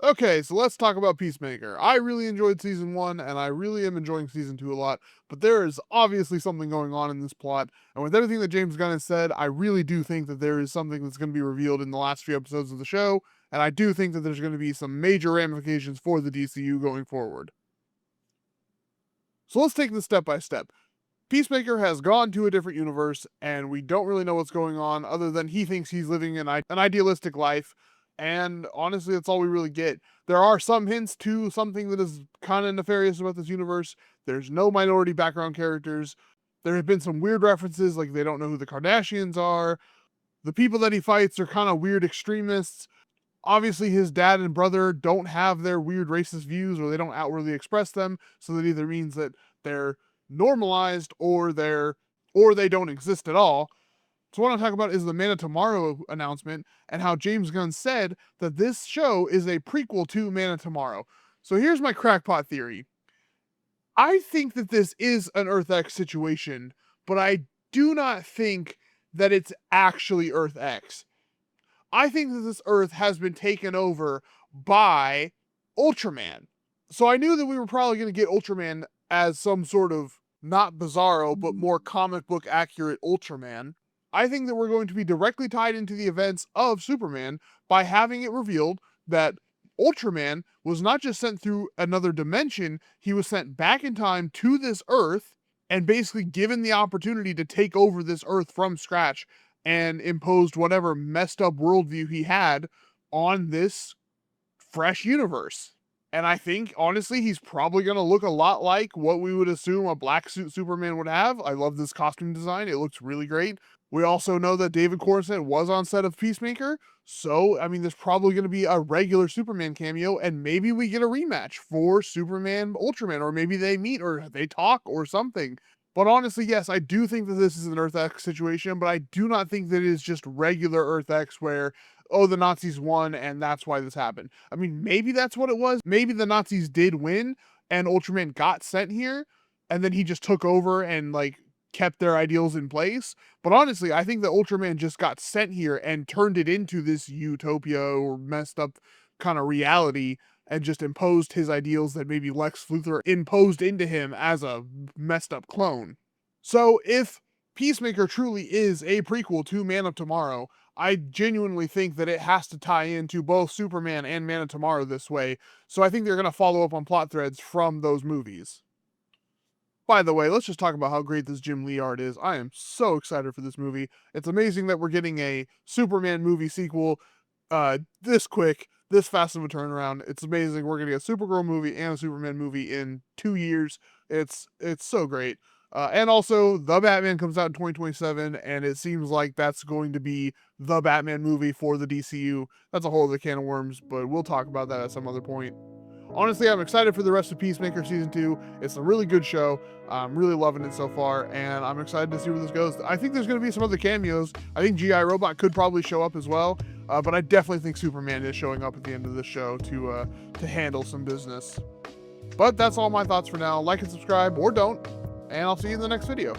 Okay, so let's talk about Peacemaker. I really enjoyed season 1, and I really am enjoying season 2 a lot, but there is obviously something going on in this plot, and with everything that James Gunn has said, I really do think that there is something that's going to be revealed in the last few episodes of the show, and I do think that there's going to be some major ramifications for the DCU going forward. So let's take this step by step. Peacemaker has gone to a different universe, and we don't really know what's going on other than he thinks he's living an idealistic life. And honestly, that's all we really get. There are some hints to something that is kind of nefarious about this universe. There's no minority background characters. There have been some weird references, like they don't know who the Kardashians are. The people that he fights are kind of weird extremists. Obviously, his dad and brother don't have their weird racist views, or they don't outwardly express them, so that either means that they're normalized or they don't exist at all. So what I'm talking about is the Man of Tomorrow announcement and how James Gunn said that this show is a prequel to Man of Tomorrow. So here's my crackpot theory. I think that this is an Earth X situation, but I do not think that it's actually Earth X. I think that this Earth has been taken over by Ultraman. So I knew that we were probably going to get Ultraman as some sort of not Bizarro, but more comic book accurate Ultraman. I think that we're going to be directly tied into the events of Superman by having it revealed that Ultraman was not just sent through another dimension, he was sent back in time to this Earth and basically given the opportunity to take over this Earth from scratch and imposed whatever messed up worldview he had on this fresh universe. And I think, honestly, he's probably going to look a lot like what we would assume a black suit Superman would have. I love this costume design. It looks really great. We also know that David Corenswet was on set of Peacemaker. So, I mean, there's probably going to be a regular Superman cameo, and maybe we get a rematch for Superman Ultraman, or maybe they meet, or they talk, or something. But honestly, yes, I do think that this is an Earth X situation, but I do not think that it is just regular Earth X where, oh, the Nazis won and that's why this happened. I mean, maybe that's what it was. Maybe the Nazis did win and Ultraman got sent here and then he just took over and like kept their ideals in place. But honestly, I think that Ultraman just got sent here and turned it into this utopia or messed up kind of reality and just imposed his ideals that maybe Lex Luthor imposed into him as a messed up clone. So if Peacemaker truly is a prequel to Man of Tomorrow, I genuinely think that it has to tie into both Superman and Man of Tomorrow this way, so I think they're going to follow up on plot threads from those movies. By the way, let's just talk about how great this Jim Lee art is. I am so excited for this movie. It's amazing that we're getting a Superman movie sequel this quick, this fast of a turnaround. It's amazing. We're gonna get a Supergirl movie and a Superman movie in 2 years. It's so great. And also, The Batman comes out in 2027, and it seems like that's going to be the Batman movie for the DCU. That's a whole other can of worms, but we'll talk about that at some other point. Honestly, I'm excited for the rest of Peacemaker Season 2. It's a really good show. I'm really loving it so far, and I'm excited to see where this goes. I think there's going to be some other cameos. I think G.I. Robot could probably show up as well, but I definitely think Superman is showing up at the end of this show to handle some business. But that's all my thoughts for now. Like and subscribe, or don't, and I'll see you in the next video.